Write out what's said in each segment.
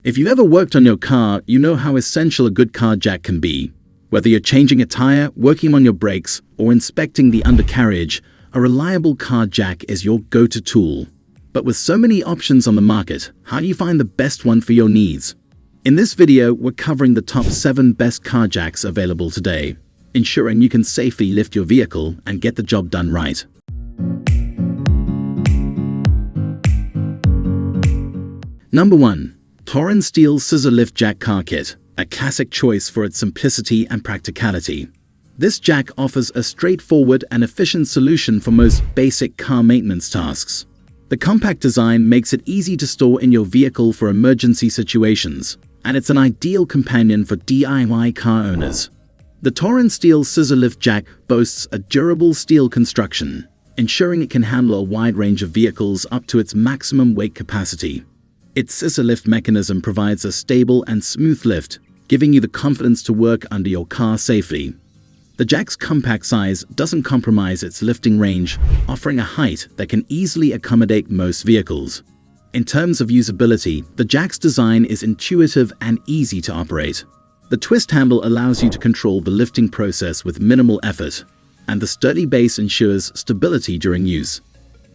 If you've ever worked on your car, you know how essential a good car jack can be. Whether you're changing a tire, working on your brakes, or inspecting the undercarriage, a reliable car jack is your go-to tool. But with so many options on the market, how do you find the best one for your needs? In this video, we're covering the top 7 best car jacks available today, ensuring you can safely lift your vehicle and get the job done right. Number 1. Torin Steel Scissor Lift Jack Car Kit, a classic choice for its simplicity and practicality. This jack offers a straightforward and efficient solution for most basic car maintenance tasks. The compact design makes it easy to store in your vehicle for emergency situations, and it's an ideal companion for DIY car owners. The Torin Steel Scissor Lift Jack boasts a durable steel construction, ensuring it can handle a wide range of vehicles up to its maximum weight capacity. Its scissor lift mechanism provides a stable and smooth lift, giving you the confidence to work under your car safely. The jack's compact size doesn't compromise its lifting range, offering a height that can easily accommodate most vehicles. In terms of usability, the jack's design is intuitive and easy to operate. The twist handle allows you to control the lifting process with minimal effort, and the sturdy base ensures stability during use.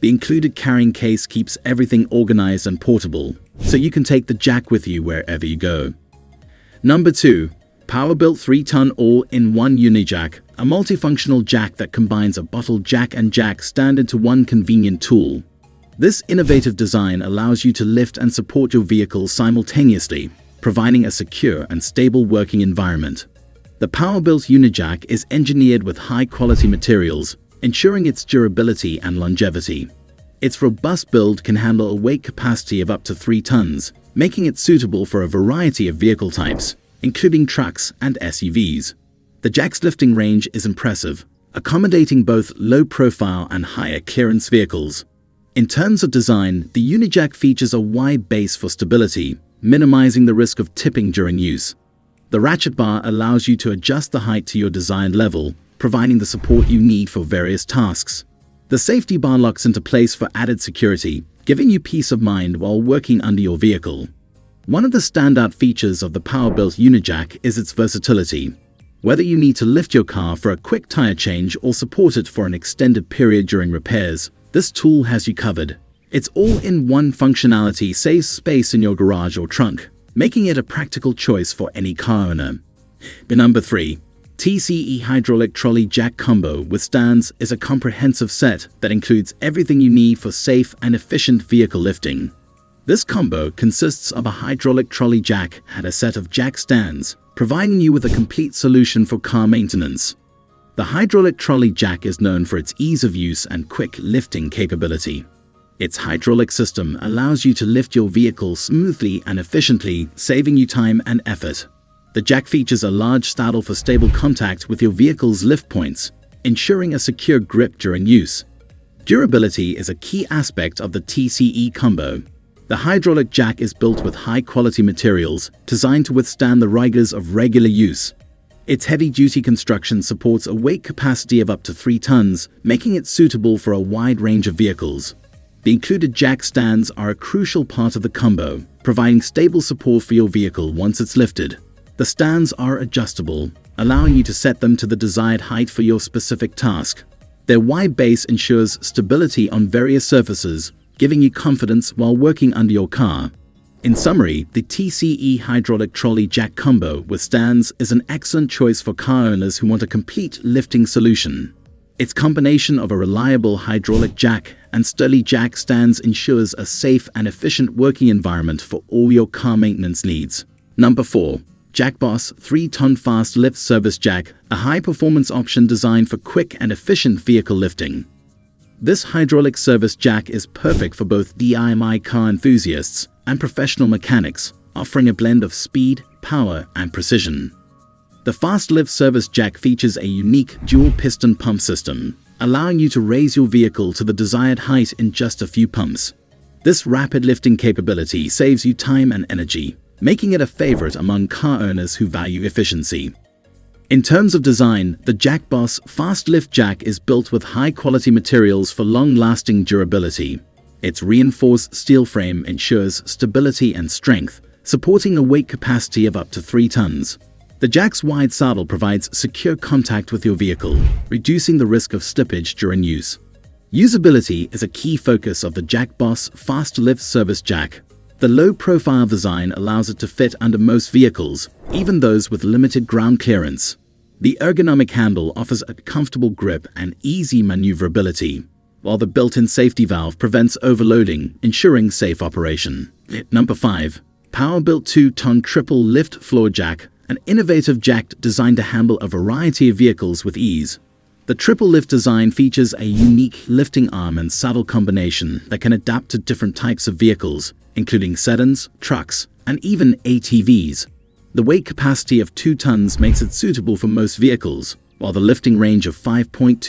The included carrying case keeps everything organized and portable, so you can take the jack with you wherever you go. Number 2. Powerbuilt 3-ton all-in-one Unijack, a multifunctional jack that combines a bottle jack and jack stand into one convenient tool. This innovative design allows you to lift and support your vehicle simultaneously, providing a secure and stable working environment. The Powerbuilt Unijack is engineered with high-quality materials, ensuring its durability and longevity. Its robust build can handle a weight capacity of up to 3 tons, making it suitable for a variety of vehicle types, including trucks and SUVs. The jack's lifting range is impressive, accommodating both low-profile and higher clearance vehicles. In terms of design, the Unijack features a wide base for stability, minimizing the risk of tipping during use. The ratchet bar allows you to adjust the height to your desired level, providing the support you need for various tasks. The safety bar locks into place for added security, giving you peace of mind while working under your vehicle. One of the standout features of the Powerbuilt Unijack is its versatility. Whether you need to lift your car for a quick tire change or support it for an extended period during repairs, this tool has you covered. Its all-in-one functionality saves space in your garage or trunk, making it a practical choice for any car owner. Number 3. TSteel Hydraulic Trolley Jack Combo with Stands is a comprehensive set that includes everything you need for safe and efficient vehicle lifting. This combo consists of a hydraulic trolley jack and a set of jack stands, providing you with a complete solution for car maintenance. The hydraulic trolley jack is known for its ease of use and quick lifting capability. Its hydraulic system allows you to lift your vehicle smoothly and efficiently, saving you time and effort. The jack features a large saddle for stable contact with your vehicle's lift points, ensuring a secure grip during use. Durability is a key aspect of the TSteel combo. The hydraulic jack is built with high-quality materials designed to withstand the rigors of regular use. Its heavy-duty construction supports a weight capacity of up to 3 tons, making it suitable for a wide range of vehicles. The included jack stands are a crucial part of the combo, providing stable support for your vehicle once it's lifted. The stands are adjustable, allowing you to set them to the desired height for your specific task. Their wide base ensures stability on various surfaces, giving you confidence while working under your car. In summary, the TSteel Hydraulic Trolley Jack Combo with Stands is an excellent choice for car owners who want a complete lifting solution. Its combination of a reliable hydraulic jack and sturdy jack stands ensures a safe and efficient working environment for all your car maintenance needs. Number 4. Jackboss 3-ton Fast Lift Service Jack, a high-performance option designed for quick and efficient vehicle lifting. This hydraulic service jack is perfect for both DIY car enthusiasts and professional mechanics, offering a blend of speed, power, and precision. The Fast Lift Service Jack features a unique dual-piston pump system, allowing you to raise your vehicle to the desired height in just a few pumps. This rapid lifting capability saves you time and energy, making it a favorite among car owners who value efficiency. In terms of design, the Jackboss Fast Lift Jack is built with high-quality materials for long-lasting durability. Its reinforced steel frame ensures stability and strength, supporting a weight capacity of up to 3 tons. The jack's wide saddle provides secure contact with your vehicle, reducing the risk of slippage during use. Usability is a key focus of the Jackboss Fast Lift Service Jack. The low-profile design allows it to fit under most vehicles, even those with limited ground clearance. The ergonomic handle offers a comfortable grip and easy maneuverability, while the built-in safety valve prevents overloading, ensuring safe operation. Number 5. Powerbuilt 2-ton triple lift floor jack, an innovative jack designed to handle a variety of vehicles with ease. The triple lift design features a unique lifting arm and saddle combination that can adapt to different types of vehicles, including sedans, trucks, and even ATVs. The weight capacity of 2 tons makes it suitable for most vehicles, while the lifting range of 5.25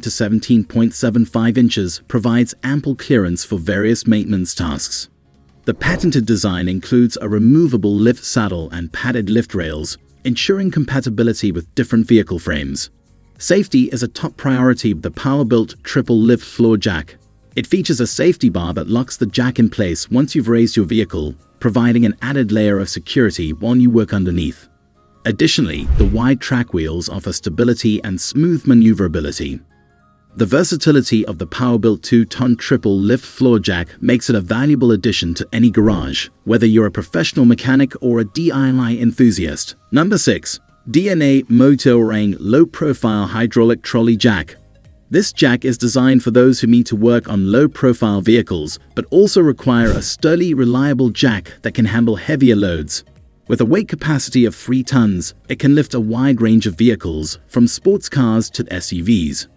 to 17.75 inches provides ample clearance for various maintenance tasks. The patented design includes a removable lift saddle and padded lift rails, ensuring compatibility with different vehicle frames. Safety is a top priority with the Powerbuilt triple lift floor jack. It features a safety bar that locks the jack in place once you've raised your vehicle, providing an added layer of security while you work underneath. Additionally, the wide track wheels offer stability and smooth maneuverability. The versatility of the Powerbuilt 2-ton triple lift floor jack makes it a valuable addition to any garage, whether you're a professional mechanic or a DIY enthusiast. Number 6. DNA Motorang Low-Profile Hydraulic Trolley Jack. This jack is designed for those who need to work on low-profile vehicles, but also require a sturdy, reliable jack that can handle heavier loads. With a weight capacity of 3 tons, it can lift a wide range of vehicles, from sports cars to SUVs.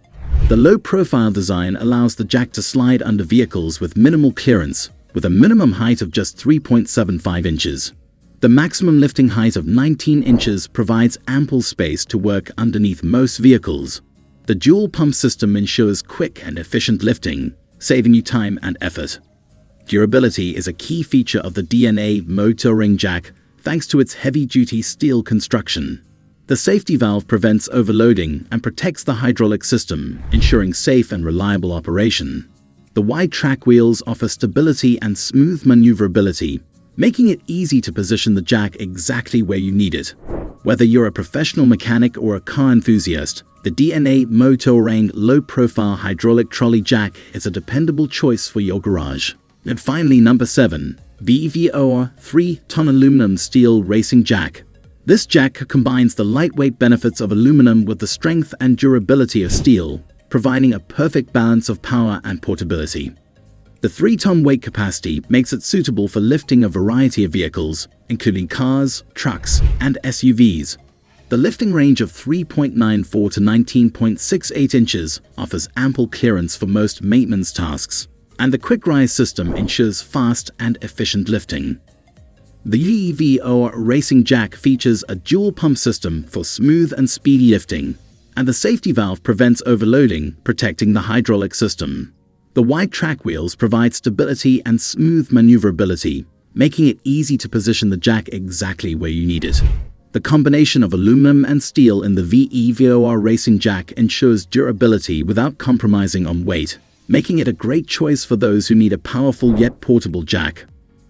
The low-profile design allows the jack to slide under vehicles with minimal clearance, with a minimum height of just 3.75 inches. The maximum lifting height of 19 inches provides ample space to work underneath most vehicles. The dual pump system ensures quick and efficient lifting, saving you time and effort. Durability is a key feature of the DNA Motorang jack thanks to its heavy-duty steel construction. The safety valve prevents overloading and protects the hydraulic system, ensuring safe and reliable operation. The wide track wheels offer stability and smooth maneuverability, making it easy to position the jack exactly where you need it. Whether you're a professional mechanic or a car enthusiast, the DNA Motorang low-profile hydraulic trolley jack is a dependable choice for your garage. And finally, number 7. VEVOR 3-ton aluminum steel racing jack. This jack combines the lightweight benefits of aluminum with the strength and durability of steel, providing a perfect balance of power and portability. The 3-ton weight capacity makes it suitable for lifting a variety of vehicles, including cars, trucks, and SUVs. The lifting range of 3.94 to 19.68 inches offers ample clearance for most maintenance tasks, and the quick rise system ensures fast and efficient lifting. The VEVOR Racing Jack features a dual pump system for smooth and speedy lifting, and the safety valve prevents overloading, protecting the hydraulic system. The wide track wheels provide stability and smooth maneuverability, making it easy to position the jack exactly where you need it. The combination of aluminum and steel in the VEVOR Racing Jack ensures durability without compromising on weight, making it a great choice for those who need a powerful yet portable jack.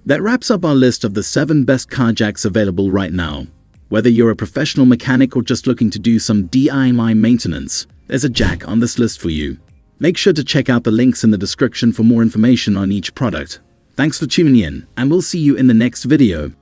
That wraps up our list of the 7 best car jacks available right now. Whether you're a professional mechanic or just looking to do some DIY maintenance, there's a jack on this list for you. Make sure to check out the links in the description for more information on each product. Thanks for tuning in, and we'll see you in the next video.